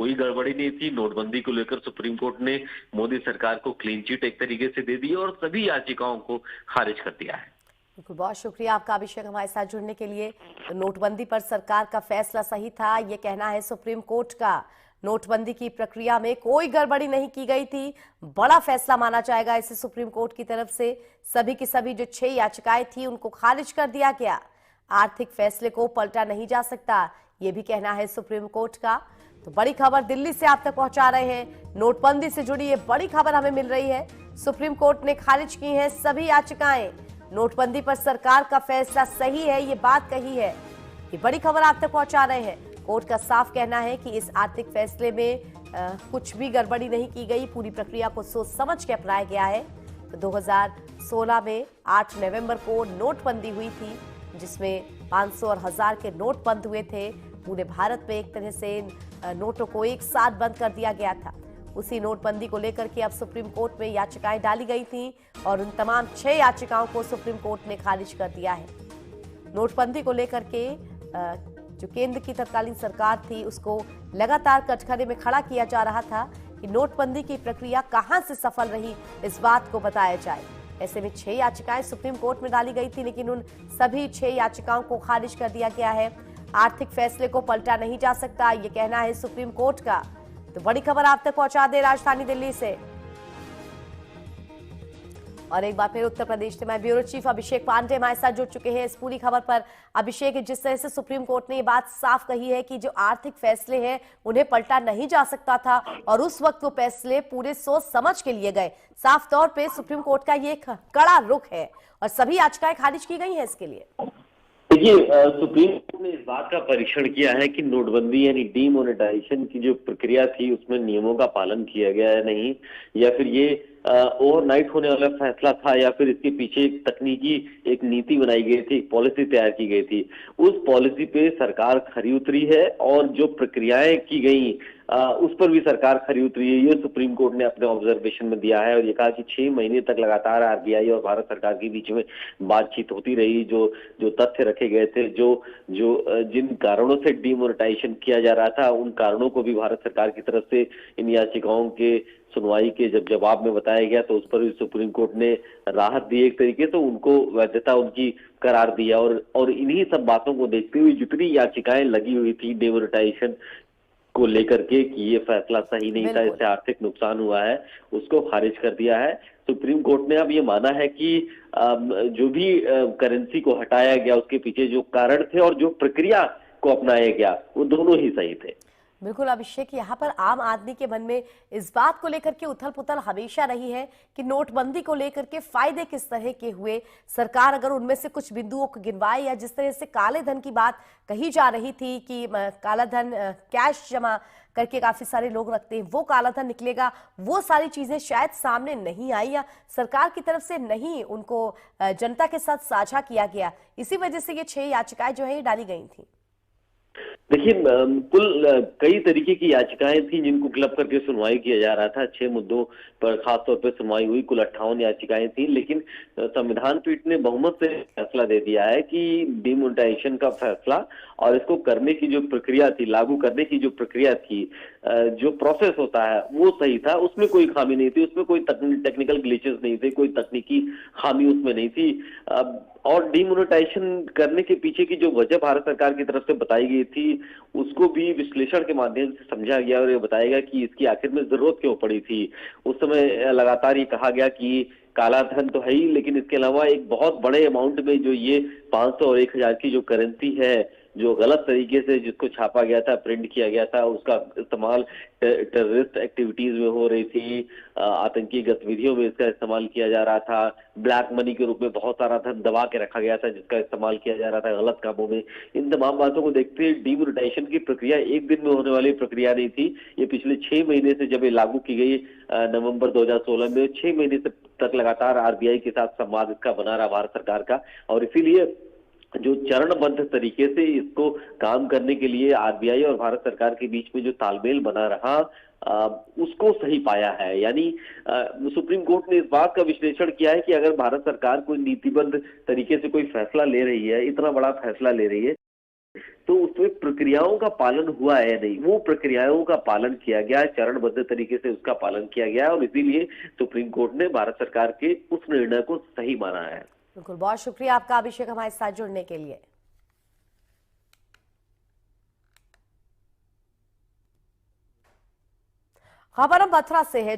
कोई गड़बड़ी नहीं थी। नोटबंदी को लेकर सुप्रीम कोर्ट ने मोदी सरकार को क्लीन चिट एक तरीके से दे दी और सभी याचिकाओं को खारिज कर दिया है। बिल्कुल, बहुत शुक्रिया आपका अभिषेक हमारे साथ जुड़ने के लिए। तो नोटबंदी पर सरकार का फैसला सही था, ये कहना है सुप्रीम कोर्ट का। नोटबंदी की प्रक्रिया में कोई गड़बड़ी नहीं की गई थी, बड़ा फैसला माना जाएगा इसे सुप्रीम कोर्ट की तरफ से। सभी की सभी जो 6 याचिकाएं थी उनको खारिज कर दिया गया। आर्थिक फैसले को पलटा नहीं जा सकता, ये भी कहना है सुप्रीम कोर्ट का। तो बड़ी खबर दिल्ली से आप तक पहुंचा रहे हैं। नोटबंदी से जुड़ी ये बड़ी खबर हमें मिल रही है। सुप्रीम कोर्ट ने खारिज की हैं सभी याचिकाएं। नोटबंदी पर सरकार का फैसला सही है, ये बात कही है। ये बड़ी खबर आप तक पहुंचा रहे हैं। कोर्ट का साफ कहना है कि इस आर्थिक फैसले में कुछ भी गड़बड़ी नहीं की गई, पूरी प्रक्रिया को सोच समझ के अपनाया गया है। तो 2016 में 8 नवंबर को नोटबंदी हुई थी, जिसमें 500 और 1000 के नोट बंद हुए थे। पूरे भारत में एक तरह से नोटों को एक साथ बंद कर दिया गया था। उसी नोटबंदी को लेकर के अब सुप्रीम कोर्ट में याचिकाएं डाली गई थीं और उन तमाम 6 याचिकाओं को सुप्रीम कोर्ट ने खारिज कर दिया है। नोटबंदी को लेकर के जो केंद्र की तत्कालीन सरकार थी उसको लगातार कटघरे में खड़ा किया जा रहा था कि नोटबंदी की प्रक्रिया कहां से सफल रही, इस बात को बताया जाए। ऐसे में 6 याचिकाएं सुप्रीम कोर्ट में डाली गई थी, लेकिन उन सभी 6 याचिकाओं को खारिज कर दिया गया है। आर्थिक फैसले को पलटा नहीं जा सकता, ये कहना है सुप्रीम कोर्ट का। तो बड़ी खबर आप तक पहुंचा दे राजधानी दिल्ली से। और एक बार फिर उत्तर प्रदेश से मैं ब्यूरो चीफ अभिषेक पांडे हमारे साथ जुड़ चुके हैं इस पूरी खबर पर। अभिषेक, जिस तरह से सुप्रीम कोर्ट ने ये बात साफ कही है कि जो आर्थिक फैसले हैं उन्हें पलटा नहीं जा सकता था और उस वक्त वो फैसले पूरे सोच समझ के लिए गए, साफ तौर पे सुप्रीम कोर्ट का ये कड़ा रुख है और सभी याचिकाएं खारिज की गई हैं इसके लिए। देखिए, सुप्रीम कोर्ट ने इस बात का परीक्षण किया है कि नोटबंदी यानी डीमोनेटाइजेशन की जो प्रक्रिया थी उसमें नियमों का पालन किया गया है नहीं, या फिर ये ओवरनाइट होने वाला फैसला था, या फिर इसके पीछे एक तकनीकी एक नीति बनाई गई थी, एक पॉलिसी तैयार की गई थी। उस पॉलिसी पे सरकार खरी उतरी है और जो प्रक्रियाएं की गई उस पर भी सरकार खरी उतरी है। ये सुप्रीम कोर्ट ने अपने ऑब्जर्वेशन में दिया है और ये कहा कि 6 महीने तक लगातार आरबीआई और भारत सरकार के बीच में बातचीत होती रही। जो जो तथ्य रखे गए थे, जिन कारणों से डीमोनेटाइजेशन किया जा रहा था, उन कारणों को भी भारत सरकार की तरफ से इन याचिकाओं के सुनवाई के जब जवाब में बताया गया तो उस पर भी सुप्रीम कोर्ट ने राहत दी एक तरीके से, उनको वैधता उनकी करार दिया। और इन्हीं सब बातों को देखते हुए जितनी याचिकाएं लगी हुई थी डीमोनेटाइजेशन को लेकर के कि ये फैसला सही नहीं था, इससे आर्थिक नुकसान हुआ है, उसको खारिज कर दिया है। सुप्रीम कोर्ट ने अब ये माना है कि जो भी करेंसी को हटाया गया उसके पीछे जो कारण थे और जो प्रक्रिया को अपनाया गया वो दोनों ही सही थे। बिल्कुल अभिषेक, यहाँ पर आम आदमी के मन में इस बात को लेकर के उथल पुथल हमेशा रही है कि नोटबंदी को लेकर के फायदे किस तरह के हुए। सरकार अगर उनमें से कुछ बिंदुओं को गिनवाए, या जिस तरह से काले धन की बात कही जा रही थी कि काला धन कैश जमा करके काफी सारे लोग रखते हैं, वो काला धन निकलेगा, वो सारी चीजें शायद सामने नहीं आई या सरकार की तरफ से नहीं उनको जनता के साथ साझा किया गया। इसी वजह से ये 6 याचिकाएं जो है ये डाली गई थी। देखिए, कुल कई तरीके की याचिकाएं थी जिनको क्लब करके सुनवाई किया जा रहा था। 6 मुद्दों पर खासतौर पर सुनवाई हुई, कुल 58 याचिकाएं थी। लेकिन संविधान पीठ ने बहुमत से फैसला दे दिया है कि डीमोनेटाइजेशन का फैसला और इसको करने की जो प्रक्रिया थी, लागू करने की जो प्रक्रिया थी, जो प्रोसेस होता है वो सही था, उसमें कोई खामी नहीं थी, उसमें कोई टेक्निकल ग्लिचेस नहीं थे, कोई तकनीकी खामी उसमें नहीं थी। और डीमोनेटाइजेशन करने के पीछे की जो वजह भारत सरकार की तरफ से बताई गई थी उसको भी विश्लेषण के माध्यम से समझा गया और ये बताया गया कि इसकी आखिर में जरूरत क्यों पड़ी थी। उस समय लगातार ये कहा गया कि काला धन तो है ही, लेकिन इसके अलावा एक बहुत बड़े अमाउंट में जो ये 500 और 1000 की जो करेंसी है, जो गलत तरीके से जिसको छापा गया था, प्रिंट किया गया था, उसका इस्तेमाल टेररिस्ट एक्टिविटीज में हो रही थी, आतंकी गतिविधियों में इसका इस्तेमाल किया जा रहा था, ब्लैक मनी के रूप में बहुत सारा धन दबा के रखा गया था जिसका इस्तेमाल किया जा रहा था गलत कामों में। इन तमाम बातों को देखते हुए डीमोनेटाइजेशन की प्रक्रिया एक दिन में होने वाली प्रक्रिया नहीं थी। ये पिछले 6 महीने से जब ये लागू की गई नवंबर 2016 में, 6 महीने से तक लगातार आरबीआई के साथ संवाद इसका बना रहा भारत सरकार का, और इसीलिए जो चरणबद्ध तरीके से इसको काम करने के लिए आरबीआई और भारत सरकार के बीच में जो तालमेल बना रहा उसको सही पाया है। यानी सुप्रीम कोर्ट ने इस बात का विश्लेषण किया है कि अगर भारत सरकार कोई नीतिबद्ध तरीके से कोई फैसला ले रही है, इतना बड़ा फैसला ले रही है, तो उसमें प्रक्रियाओं का पालन हुआ है नहीं, वो प्रक्रियाओं का पालन किया गया, चरणबद्ध तरीके से उसका पालन किया गया और इसीलिए सुप्रीम कोर्ट ने भारत सरकार के उस निर्णय को सही माना है। बिल्कुल, बहुत शुक्रिया आपका अभिषेक हमारे साथ जुड़ने के लिए। खबर अब मथुरा से है।